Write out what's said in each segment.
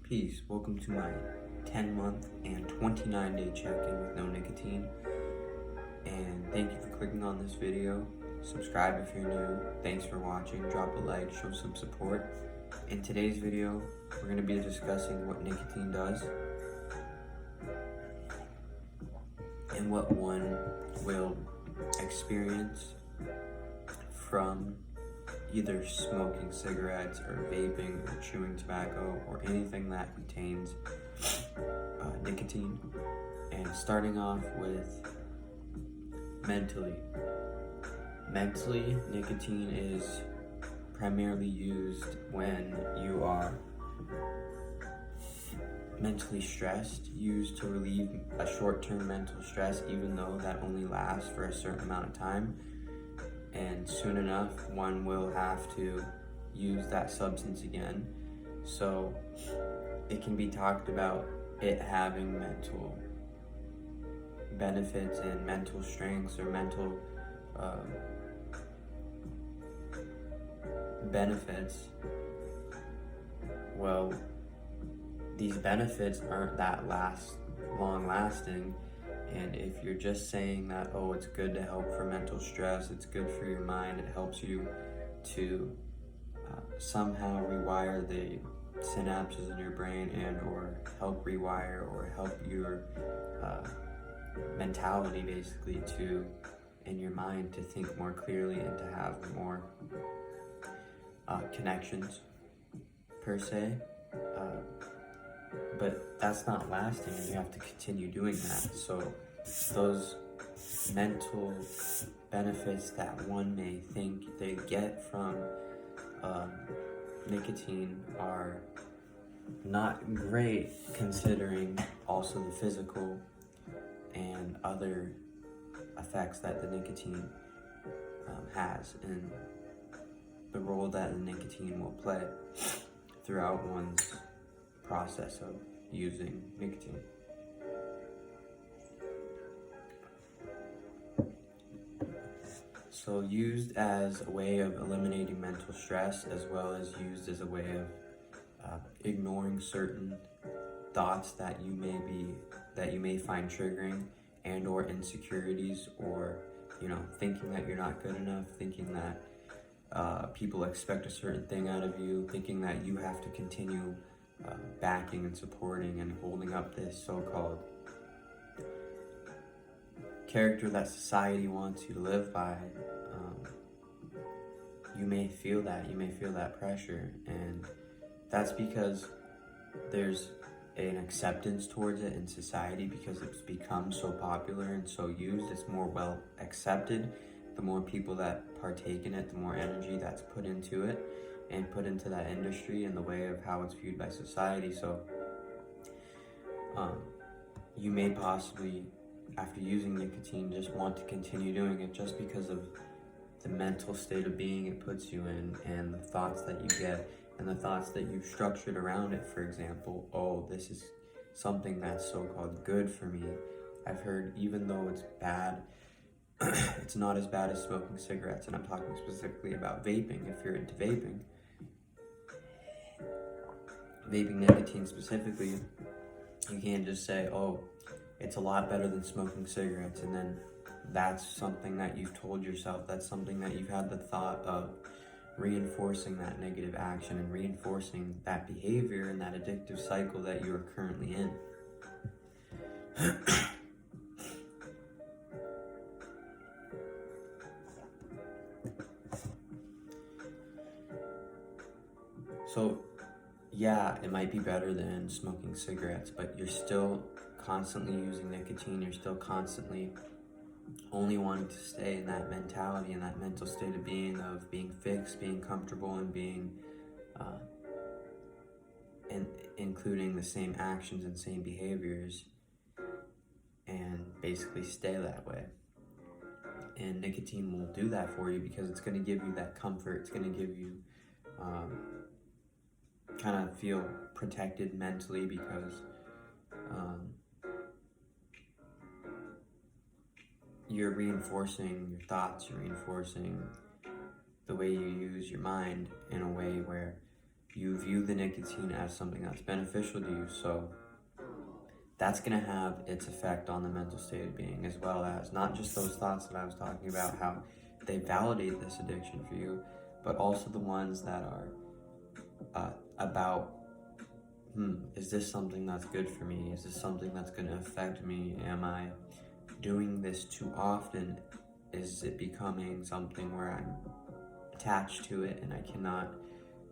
Peace. Welcome to my 10-month and 29-day check-in with No Nicotine. And thank you for clicking on this video. Subscribe if you're new. Thanks for watching. Drop a like, show some support. In today's video, we're going to be discussing what nicotine does and what one will experience from either smoking cigarettes or vaping or chewing tobacco or anything that contains nicotine. And starting off with mentally, nicotine is primarily used when you are mentally stressed, used to relieve a short-term mental stress, even though that only lasts for a certain amount of time. And soon enough, one will have to use that substance again. So it can be talked about it having mental benefits and mental strengths or mental benefits. Well, these benefits aren't that long lasting. And if you're just saying that, oh, it's good to help for mental stress, it's good for your mind, it helps you to somehow rewire the synapses in your brain and or help rewire or help your mentality basically to, in your mind, to think more clearly and to have more connections per se. But that's not lasting, and you have to continue doing that. So those mental benefits that one may think they get from nicotine are not great, considering also the physical and other effects that the nicotine has, and the role that the nicotine will play throughout one's process of using nicotine. So used as a way of eliminating mental stress, as well as used as a way of ignoring certain thoughts that you may find triggering, and or insecurities, or thinking that you're not good enough, thinking that people expect a certain thing out of you, thinking that you have to continue backing and supporting and holding up this so-called character that society wants you to live by. You may feel that pressure, and that's because there's an acceptance towards it in society, because it's become so popular and so used. It's more well accepted. The more people that partake in it, the more energy that's put into it and put into that industry and the way of how it's viewed by society. So you may possibly, after using nicotine, just want to continue doing it just because of the mental state of being it puts you in, and the thoughts that you get, and the thoughts that you've structured around it. For example, oh, this is something that's so-called good for me. I've heard, even though it's bad, it's not as bad as smoking cigarettes, and I'm talking specifically about vaping. If you're into vaping nicotine specifically, you can't just say, oh, it's a lot better than smoking cigarettes, and then that's something that you've told yourself, that's something that you've had the thought of reinforcing that negative action and reinforcing that behavior and that addictive cycle that you are currently in. So yeah, it might be better than smoking cigarettes, but you're still constantly using nicotine. You're still constantly only wanting to stay in that mentality and that mental state of being fixed, being comfortable, and being and including the same actions and same behaviors, and basically stay that way. And nicotine will do that for you, because it's going to give you that comfort. It's going to give you kind of feel protected mentally, because you're reinforcing your thoughts, you're reinforcing the way you use your mind in a way where you view the nicotine as something that's beneficial to you. So that's going to have its effect on the mental state of being, as well as not just those thoughts that I was talking about, how they validate this addiction for you, but also the ones that are about, is this something that's good for me? Is this something that's going to affect me? Am I doing this too often? Is it becoming something where I'm attached to it and I cannot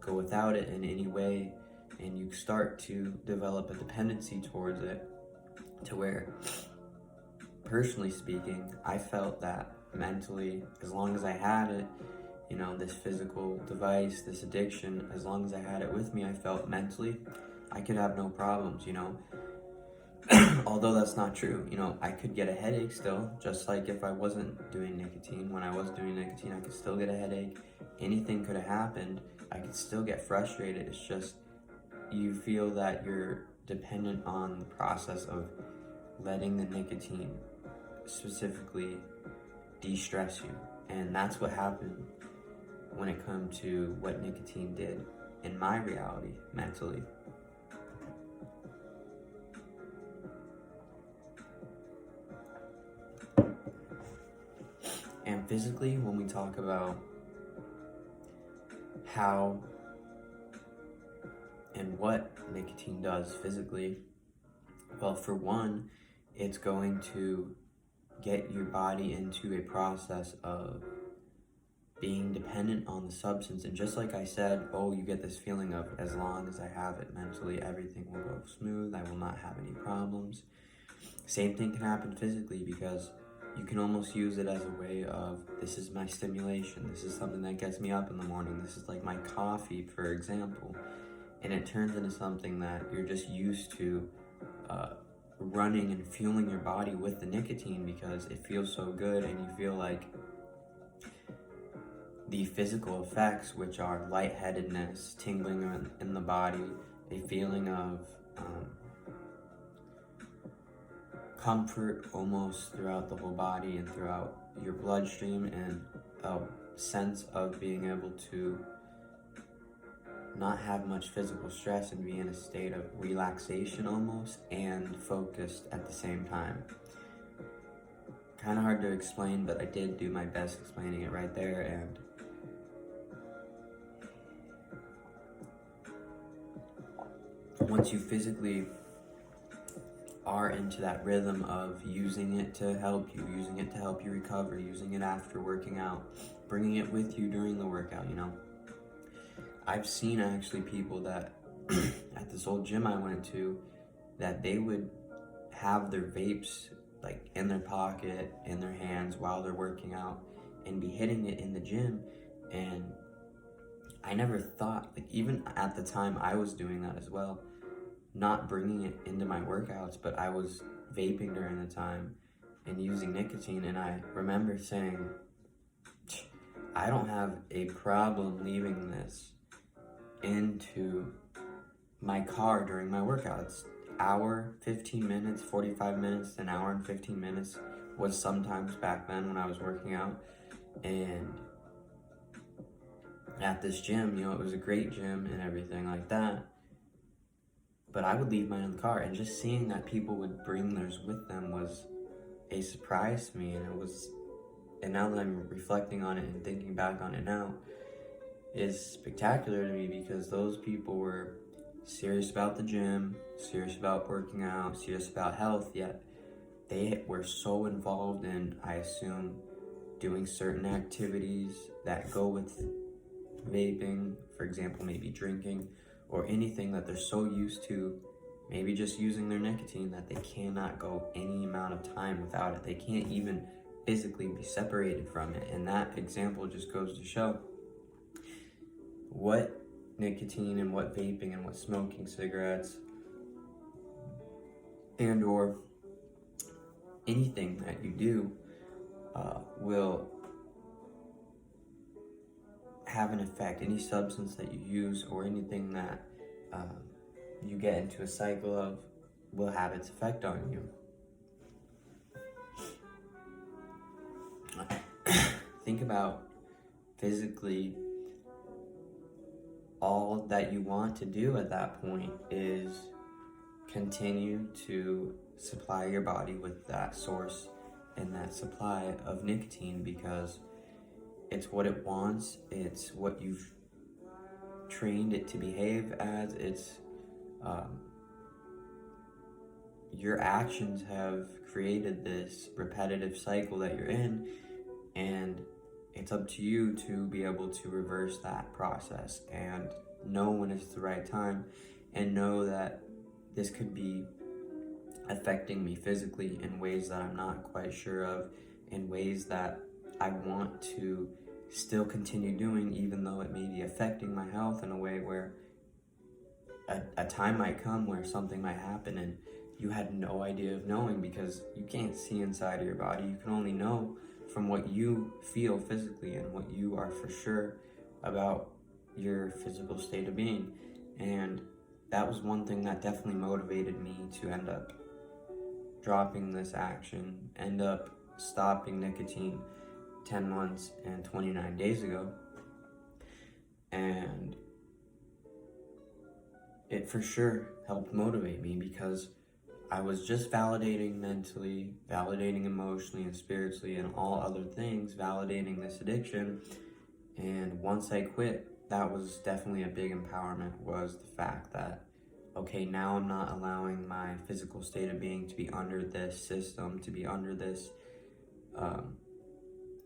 go without it in any way? And you start to develop a dependency towards it, to where, personally speaking, I felt that mentally, as long as I had it, this physical device, this addiction, as long as I had it with me, I felt mentally I could have no problems, Although that's not true. I could get a headache still, just like if I wasn't doing nicotine. When I was doing nicotine, I could still get a headache. Anything could have happened. I could still get frustrated. It's just you feel that you're dependent on the process of letting the nicotine specifically de-stress you. And that's what happened when it comes to what nicotine did in my reality, mentally. And physically, when we talk about how and what nicotine does physically, well, for one, it's going to get your body into a process of being dependent on the substance. And just like I said, you get this feeling of, as long as I have it mentally, everything will go smooth, I will not have any problems. Same thing can happen physically, because you can almost use it as a way of, this is my stimulation, this is something that gets me up in the morning, this is like my coffee, for example. And it turns into something that you're just used to running and fueling your body with the nicotine, because it feels so good, and you feel like the physical effects, which are lightheadedness, tingling in the body, a feeling of comfort almost throughout the whole body and throughout your bloodstream, and a sense of being able to not have much physical stress and be in a state of relaxation almost, and focused at the same time. Kind of hard to explain, but I did do my best explaining it right there. And once you physically are into that rhythm of using it to help you, using it to help you recover, using it after working out, bringing it with you during the workout, I've seen actually people that at this old gym I went to, that they would have their vapes like in their pocket, in their hands while they're working out, and be hitting it in the gym. And I never thought, like, even at the time I was doing that as well, not bringing it into my workouts, but I was vaping during the time and using nicotine. And I remember saying, I don't have a problem leaving this into my car during my workouts. Hour, 15 minutes, 45 minutes, an hour and 15 minutes was sometimes back then when I was working out. And at this gym, it was a great gym and everything like that, but I would leave mine in the car, and just seeing that people would bring theirs with them was a surprise to me. And now that I'm reflecting on it and thinking back on it now, is spectacular to me, because those people were serious about the gym, serious about working out, serious about health, yet they were so involved in, I assume, doing certain activities that go with vaping, for example, maybe drinking, or anything that they're so used to, maybe just using their nicotine, that they cannot go any amount of time without it. They can't even physically be separated from it. And that example just goes to show what nicotine and what vaping and what smoking cigarettes and or anything that you do will have an effect. Any substance that you use or anything that you get into a cycle of will have its effect on you. Think about physically all that you want to do at that point is continue to supply your body with that source and that supply of nicotine, because it's what it wants, it's what you've trained it to behave as, it's your actions have created this repetitive cycle that you're in, and it's up to you to be able to reverse that process and know when it's the right time, and know that this could be affecting me physically in ways that I'm not quite sure of, in ways that I want to still continue doing, even though it may be affecting my health in a way where a time might come where something might happen and you had no idea of knowing, because you can't see inside of your body. You can only know from what you feel physically and what you are for sure about your physical state of being. And that was one thing that definitely motivated me to end up dropping this action, end up stopping nicotine 10 months and 29 days ago. And it for sure helped motivate me, because I was just validating mentally, validating emotionally and spiritually and all other things, validating this addiction. And once I quit, that was definitely a big empowerment, was the fact that, okay, now I'm not allowing my physical state of being to be under this system, to be under this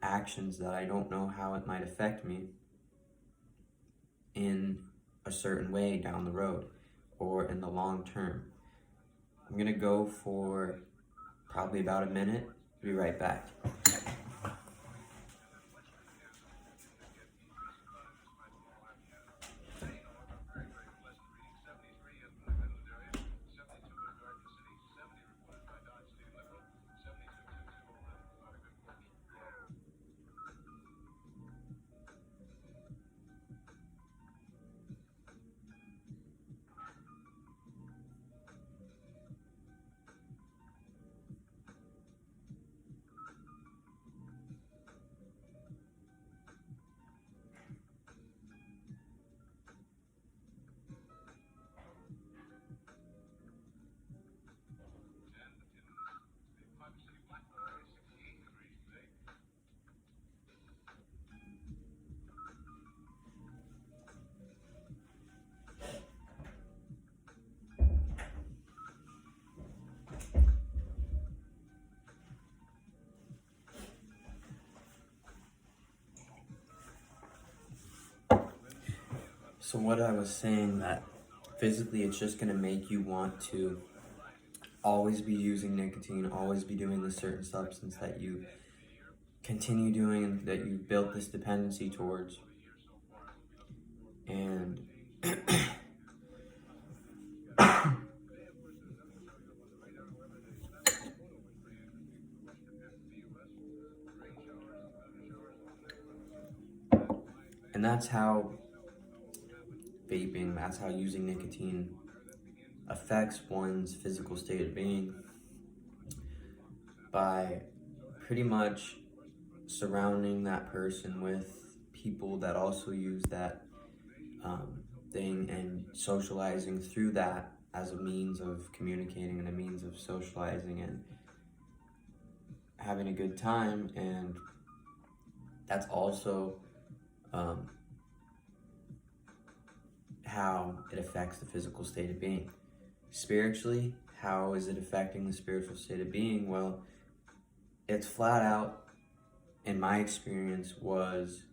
actions that I don't know how it might affect me in a certain way down the road or in the long term. I'm gonna go for probably about a minute. Be right back. So what I was saying, that physically it's just gonna make you want to always be using nicotine, always be doing this certain substance that you continue doing, that you built this dependency towards. And and that's how vaping, that's how using nicotine affects one's physical state of being, by pretty much surrounding that person with people that also use that thing, and socializing through that as a means of communicating and a means of socializing and having a good time. And that's also how it affects the physical state of being. Spiritually, how is it affecting the spiritual state of being? Well, it's flat out, in my experience, was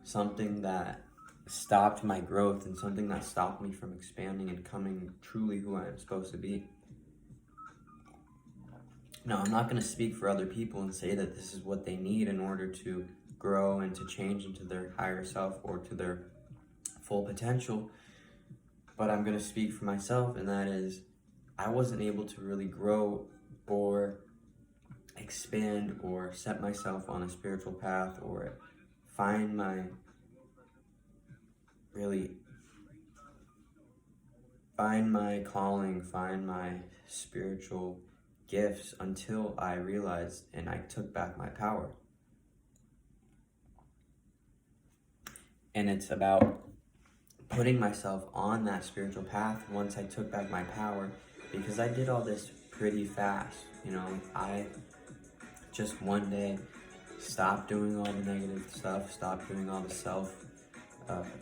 something that stopped my growth and something that stopped me from expanding and becoming truly who I am supposed to be. Now, I'm not going to speak for other people and say that this is what they need in order to grow and to change into their higher self or to their full potential, but I'm going to speak for myself, and that is, I wasn't able to really grow or expand or set myself on a spiritual path or find my calling, find my spiritual gifts, until I realized and I took back my power. And it's about putting myself on that spiritual path once I took back my power, because I did all this pretty fast. You know, I just one day stopped doing all the negative stuff, stopped doing all the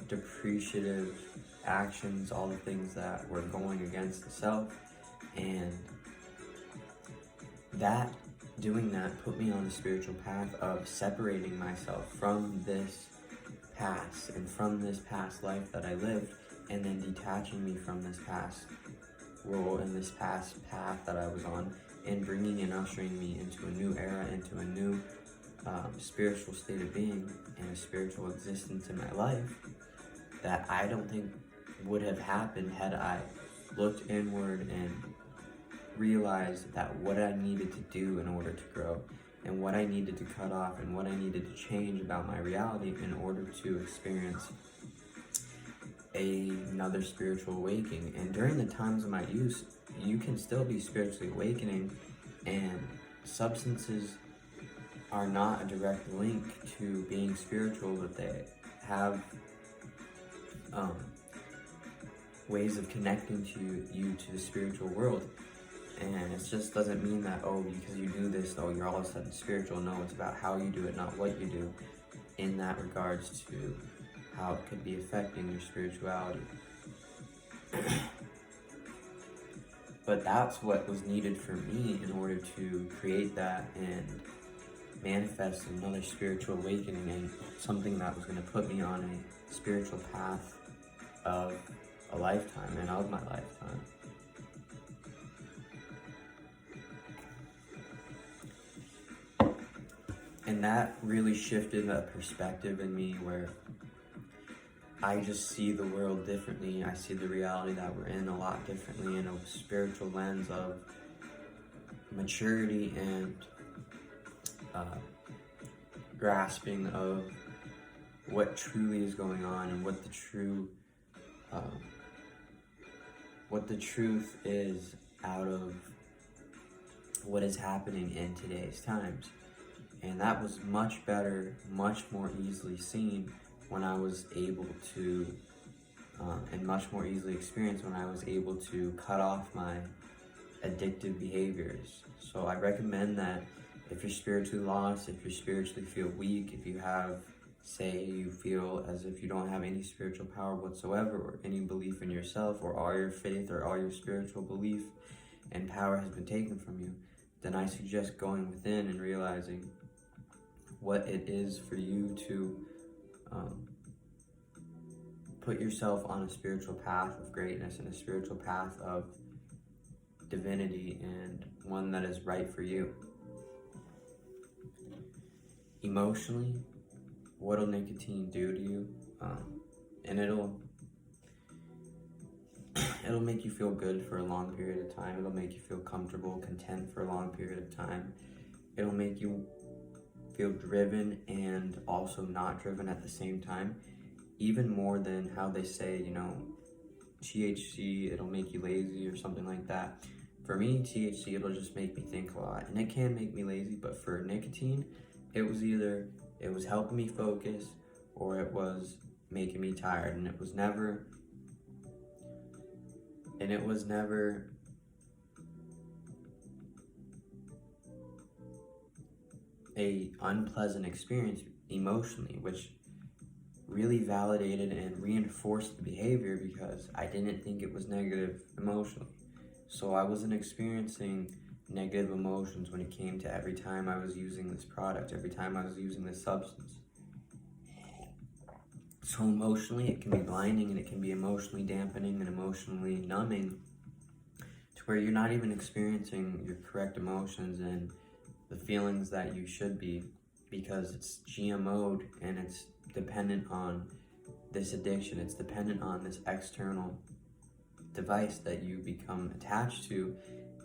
depreciative actions, all the things that were going against the self, and doing that put me on the spiritual path of separating myself from this past and from this past life that I lived, and then detaching me from this past role and this past path that I was on, and bringing and ushering me into a new era, into a new spiritual state of being and a spiritual existence in my life that I don't think would have happened had I looked inward and realized that what I needed to do in order to grow, and what I needed to cut off, and what I needed to change about my reality in order to experience another spiritual awakening. And during the times of my youth, you can still be spiritually awakening, and substances are not a direct link to being spiritual, but they have ways of connecting you to the spiritual world. And it just doesn't mean that, oh, because you do this, oh, you're all of a sudden spiritual. No, it's about how you do it, not what you do, in that regards to how it could be affecting your spirituality. But that's what was needed for me in order to create that and manifest another spiritual awakening, and something that was going to put me on a spiritual path of a lifetime and of my lifetime. And that really shifted the perspective in me, where I just see the world differently. I see the reality that we're in a lot differently, in a spiritual lens of maturity and grasping of what truly is going on, and what the truth is out of what is happening in today's times. And that was much better, much more easily seen when I was able to, and much more easily experienced when I was able to cut off my addictive behaviors. So I recommend that if you're spiritually lost, if you spiritually feel weak, if you have, say, you feel as if you don't have any spiritual power whatsoever, or any belief in yourself, or all your faith or all your spiritual belief and power has been taken from you, then I suggest going within and realizing what it is for you to put yourself on a spiritual path of greatness and a spiritual path of divinity, and one that is right for you. Emotionally, what'll nicotine do to you? And it'll make you feel good for a long period of time. It'll make you feel comfortable, content for a long period of time. It'll make you feel driven and also not driven at the same time, even more than how they say, you know, THC, it'll make you lazy or something like that. For me, THC, it'll just make me think a lot, and it can make me lazy. But for nicotine, it was either it was helping me focus, or it was making me tired, and it was never a unpleasant experience emotionally, which really validated and reinforced the behavior, because I didn't think it was negative emotionally. So I wasn't experiencing negative emotions when it came to every time I was using this product, every time I was using this substance. So emotionally, it can be blinding, and it can be emotionally dampening and emotionally numbing, to where you're not even experiencing your correct emotions and the feelings that you should be, because it's GMO'd and it's dependent on this addiction. It's dependent on this external device that you become attached to,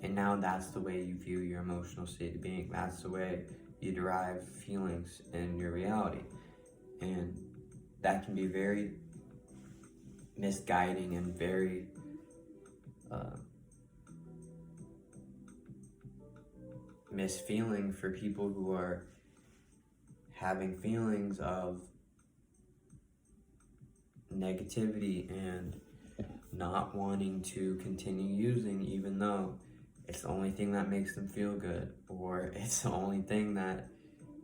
and now that's the way you view your emotional state of being. That's the way you derive feelings in your reality, and that can be very misguiding and very misfeeling for people who are having feelings of negativity and not wanting to continue using, even though it's the only thing that makes them feel good, or it's the only thing that,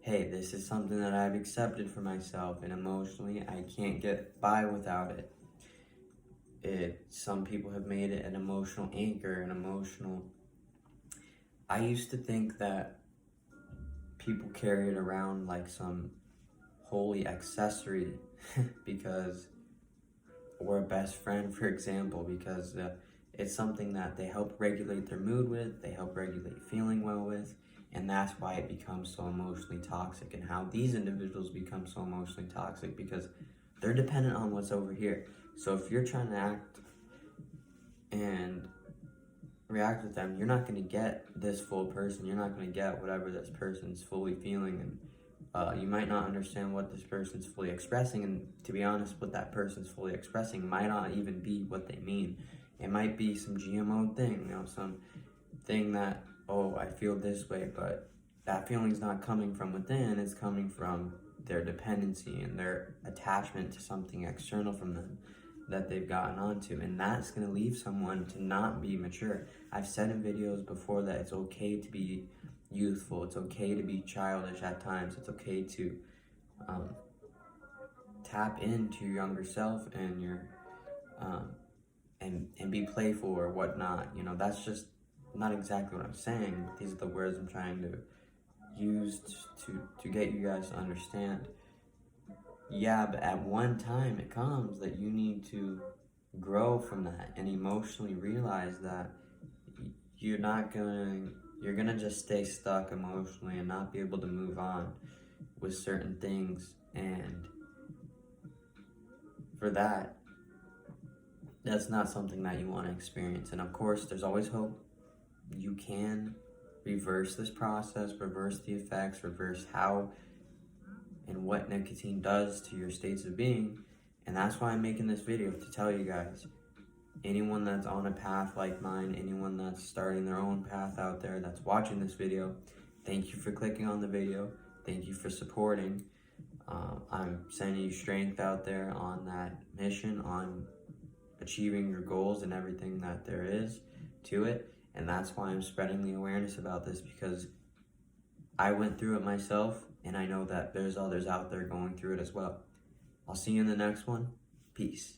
hey, this is something that I've accepted for myself, and emotionally I can't get by without it. Some people have made it an emotional anchor, an emotional. I used to think that people carry it around like some holy accessory because, or a best friend, for example, because it's something that they help regulate their mood with, they help regulate feeling well with, and that's why it becomes so emotionally toxic, and how these individuals become so emotionally toxic because they're dependent on what's over here. So if you're trying to act and react with them, you're not going to get this full person. You're not going to get whatever this person's fully feeling, and you might not understand what this person's fully expressing, and to be honest, what that person's fully expressing might not even be what they mean. It might be some GMO thing, some thing that, oh, I feel this way, but that feeling's not coming from within, it's coming from their dependency and their attachment to something external from them that they've gotten onto, and that's going to leave someone to not be mature. I've said in videos before that it's okay to be youthful, it's okay to be childish at times, it's okay to tap into your younger self and your and be playful or whatnot. That's just not exactly what I'm saying. These are the words I'm trying to use to get you guys to understand. Yeah, but at one time it comes that you need to grow from that and emotionally realize that you're gonna just stay stuck emotionally and not be able to move on with certain things, and for that's not something that you want to experience. And of course, there's always hope. You can reverse this process, reverse the effects, reverse how and what nicotine does to your states of being. And that's why I'm making this video, to tell you guys, anyone that's on a path like mine, anyone that's starting their own path out there that's watching this video, thank you for clicking on the video. Thank you for supporting. I'm sending you strength out there on that mission, on achieving your goals and everything that there is to it. And that's why I'm spreading the awareness about this, because I went through it myself, and I know that there's others out there going through it as well. I'll see you in the next one. Peace.